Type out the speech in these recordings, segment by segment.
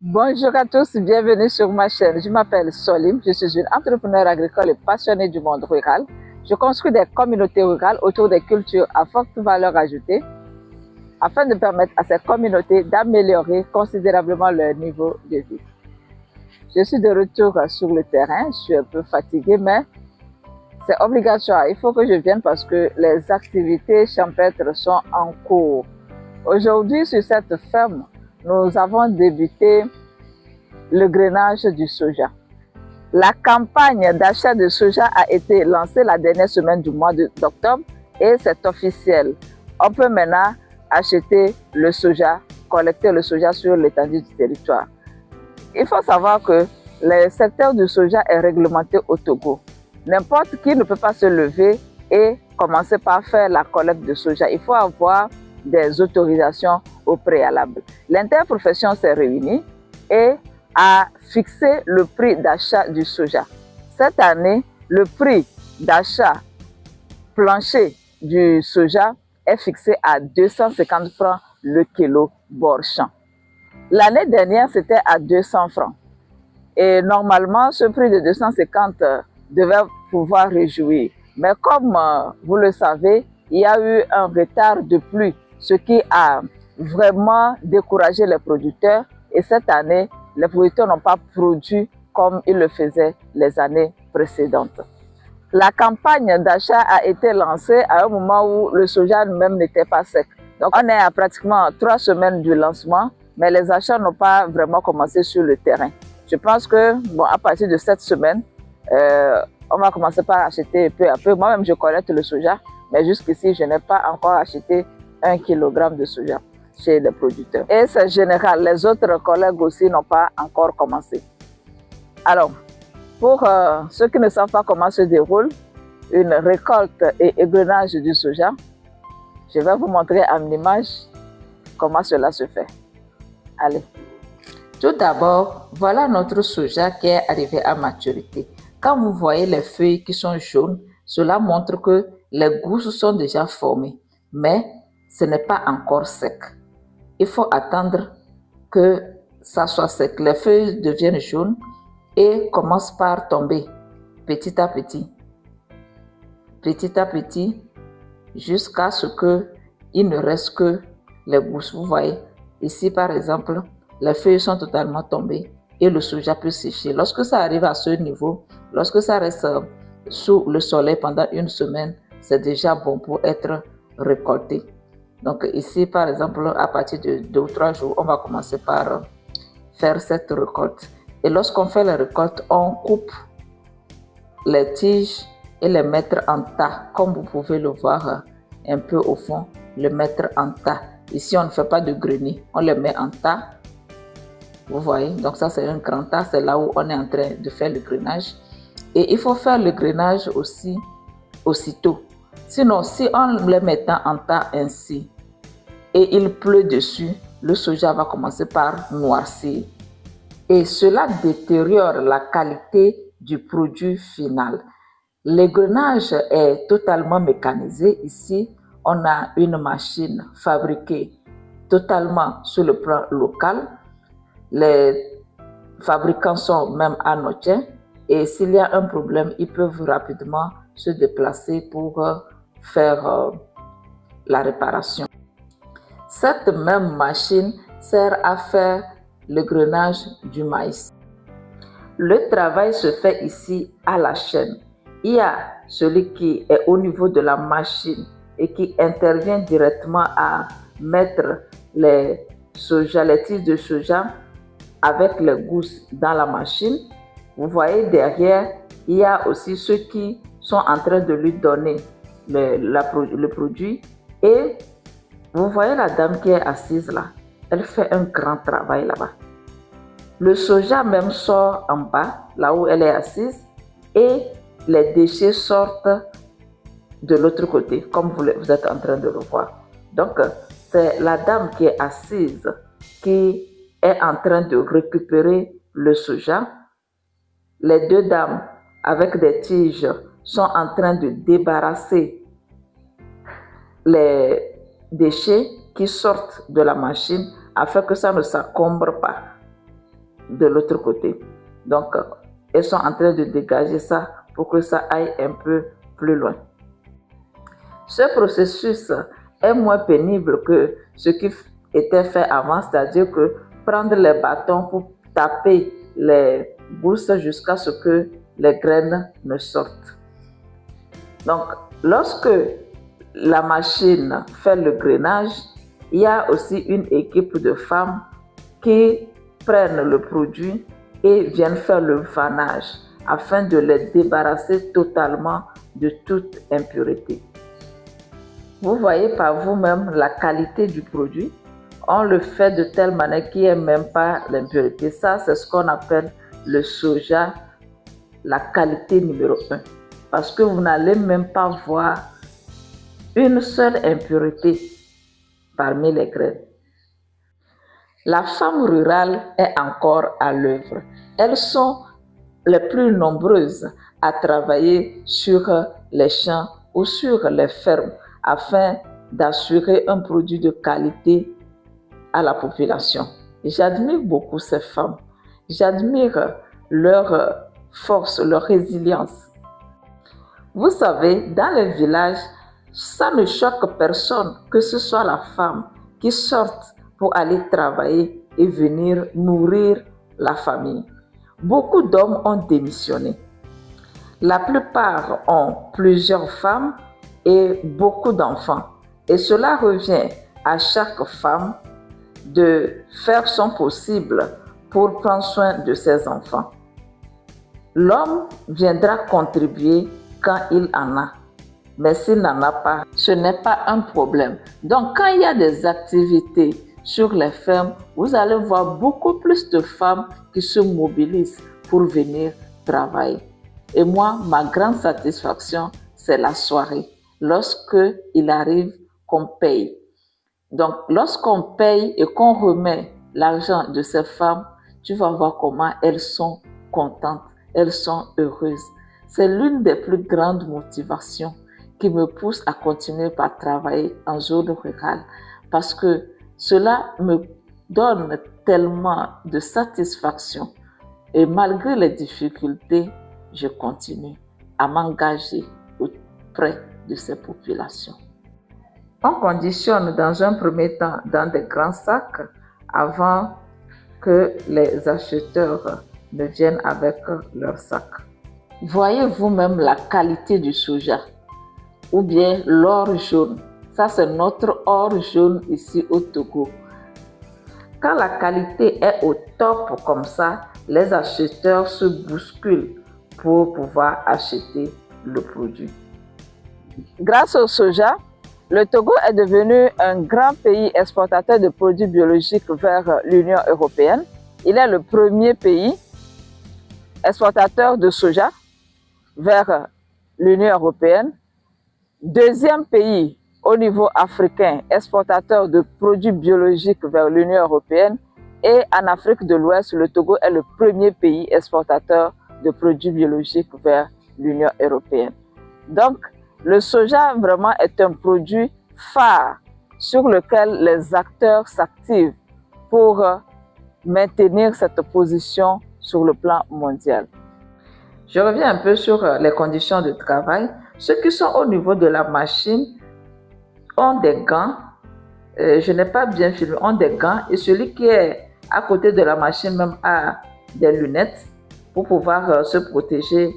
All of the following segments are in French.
Bonjour à tous, bienvenue sur ma chaîne. Je m'appelle Solim, je suis une entrepreneure agricole et passionnée du monde rural. Je construis des communautés rurales autour des cultures à forte valeur ajoutée afin de permettre à ces communautés d'améliorer considérablement leur niveau de vie. Je suis de retour sur le terrain, je suis un peu fatiguée, mais c'est obligatoire. Il faut que je vienne parce que les activités champêtres sont en cours. Aujourd'hui, sur cette ferme, nous avons débuté le grainage du soja. La campagne d'achat de soja a été lancée la dernière semaine du mois d'octobre et c'est officiel. On peut maintenant acheter le soja, collecter le soja sur l'étendue du territoire. Il faut savoir que le secteur du soja est réglementé au Togo. N'importe qui ne peut pas se lever et commencer par faire la collecte de soja. Il faut avoir des autorisations au préalable. L'interprofession s'est réunie et a fixé le prix d'achat du soja. Cette année, le prix d'achat plancher du soja est fixé à 250 francs le kilo bord champ. L'année dernière, c'était à 200 francs. Et normalement, ce prix de 250 devait pouvoir réjouir. Mais comme vous le savez, il y a eu un retard de pluie, ce qui a vraiment découragé les producteurs. Et cette année, les producteurs n'ont pas produit comme ils le faisaient les années précédentes. La campagne d'achat a été lancée à un moment où le soja même n'était pas sec. Donc on est à pratiquement 3 semaines du lancement, mais les achats n'ont pas vraiment commencé sur le terrain. Je pense que à partir de cette semaine, on va commencer par acheter peu à peu. Moi-même, je collecte le soja, mais jusqu'ici, je n'ai pas encore acheté 1 kg de soja chez les producteurs. Et c'est général, les autres collègues aussi n'ont pas encore commencé. Alors, pour ceux qui ne savent pas comment se déroule une récolte et égrenage du soja, je vais vous montrer en image comment cela se fait. Allez. Tout d'abord, voilà notre soja qui est arrivé à maturité. Quand vous voyez les feuilles qui sont jaunes, cela montre que les gousses sont déjà formées, mais ce n'est pas encore sec. Il faut attendre que ça soit sec. Les feuilles deviennent jaunes et commencent par tomber petit à petit, jusqu'à ce qu'il ne reste que les gousses. Vous voyez, ici par exemple, les feuilles sont totalement tombées et le soja peut sécher. Lorsque ça arrive à ce niveau, lorsque ça reste sous le soleil pendant une semaine, c'est déjà bon pour être récolté. Donc ici, par exemple, à partir de 2 ou 3 jours, on va commencer par faire cette récolte. Et lorsqu'on fait la récolte, on coupe les tiges et les mettre en tas, comme vous pouvez le voir un peu au fond, le mettre en tas. Ici, on ne fait pas de grenier, on les met en tas. Vous voyez, donc ça c'est un grand tas, c'est là où on est en train de faire le grainage. Et il faut faire le grainage aussi aussitôt. Sinon, si on les mettant en tas ainsi et il pleut dessus, le soja va commencer par noircir. Et cela détériore la qualité du produit final. L'égrenage est totalement mécanisé. Ici, on a une machine fabriquée totalement sur le plan local. Les fabricants sont même anotiens et s'il y a un problème, ils peuvent rapidement se déplacer pour faire la réparation. Cette même machine sert à faire le grainage du maïs. Le travail se fait ici à la chaîne. Il y a celui qui est au niveau de la machine et qui intervient directement à mettre les tiges de soja avec les gousses dans la machine. Vous voyez derrière, il y a aussi ceux qui sont en train de lui donner le produit. Et vous voyez la dame qui est assise là, elle fait un grand travail là-bas. Le soja même sort en bas, là où elle est assise, et les déchets sortent de l'autre côté, comme vous êtes en train de le voir. Donc, c'est la dame qui est assise qui est en train de récupérer le soja. Les deux dames avec des tiges sont en train de débarrasser les déchets qui sortent de la machine afin que ça ne s'encombre pas. de l'autre côté. Donc, elles sont en train de dégager ça pour que ça aille un peu plus loin. Ce processus est moins pénible que ce qui était fait avant, c'est-à-dire que prendre les bâtons pour taper les gousses jusqu'à ce que les graines ne sortent. Donc, lorsque la machine fait le grainage, il y a aussi une équipe de femmes qui prennent le produit et viennent faire le fanage afin de les débarrasser totalement de toute impureté. Vous voyez par vous-même la qualité du produit. On le fait de telle manière qu'il n'y ait même pas l'impureté. Ça, c'est ce qu'on appelle le soja, la qualité numéro 1. Parce que vous n'allez même pas voir une seule impureté parmi les graines. La femme rurale est encore à l'œuvre. Elles sont les plus nombreuses à travailler sur les champs ou sur les fermes afin d'assurer un produit de qualité à la population. J'admire beaucoup ces femmes. J'admire leur force, leur résilience. Vous savez, dans les villages, ça ne choque personne que ce soit la femme qui sorte pour aller travailler et venir nourrir la famille. Beaucoup d'hommes ont démissionné. La plupart ont plusieurs femmes et beaucoup d'enfants. Et cela revient à chaque femme de faire son possible pour prendre soin de ses enfants. L'homme viendra contribuer quand il en a. Mais s'il n'en a pas, ce n'est pas un problème. Donc, quand il y a des activités sur les fermes, vous allez voir beaucoup plus de femmes qui se mobilisent pour venir travailler. Et moi, ma grande satisfaction, c'est la soirée, lorsque il arrive qu'on paye. Donc, lorsqu'on paye et qu'on remet l'argent de ces femmes, tu vas voir comment elles sont contentes, elles sont heureuses. C'est l'une des plus grandes motivations qui me pousse à continuer par travailler en zone rurale parce que cela me donne tellement de satisfaction et malgré les difficultés, je continue à m'engager auprès de ces populations. On conditionne dans un premier temps dans des grands sacs avant que les acheteurs ne viennent avec leurs sacs. Voyez vous-même la qualité du soja ou bien l'or jaune. Ça, c'est notre or jaune ici au Togo. Quand la qualité est au top comme ça, les acheteurs se bousculent pour pouvoir acheter le produit. Grâce au soja, le Togo est devenu un grand pays exportateur de produits biologiques vers l'Union européenne. Il est le premier pays exportateur de soja vers l'Union européenne. Deuxième pays au niveau africain exportateur de produits biologiques vers l'Union européenne. Et en Afrique de l'Ouest, le Togo est le premier pays exportateur de produits biologiques vers l'Union européenne. Donc, le soja vraiment est un produit phare sur lequel les acteurs s'activent pour maintenir cette position sur le plan mondial. Je reviens un peu sur les conditions de travail. Ceux qui sont au niveau de la machine ont des gants. Je n'ai pas bien filmé, ont des gants. Et celui qui est à côté de la machine même a des lunettes pour pouvoir se protéger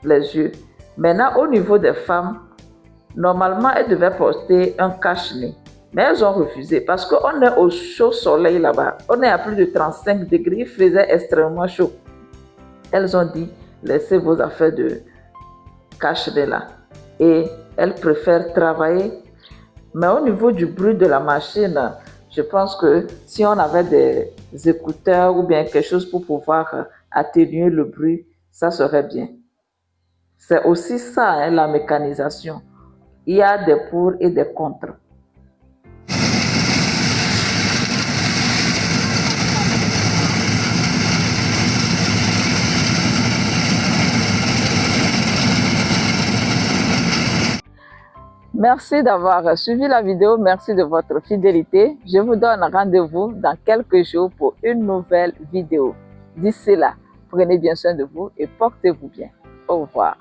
les yeux. Maintenant, au niveau des femmes, normalement, elles devaient porter un cache-nez. Mais elles ont refusé parce qu'on est au chaud soleil là-bas. On est à plus de 35 degrés, il faisait extrêmement chaud. Elles ont dit, laissez vos affaires de cache-nez là. Et elles préfèrent travailler. Mais au niveau du bruit de la machine, je pense que si on avait des écouteurs ou bien quelque chose pour pouvoir atténuer le bruit, ça serait bien. C'est aussi ça, hein, la mécanisation. Il y a des pour et des contre. Merci d'avoir suivi la vidéo, merci de votre fidélité. Je vous donne rendez-vous dans quelques jours pour une nouvelle vidéo. D'ici là, prenez bien soin de vous et portez-vous bien. Au revoir.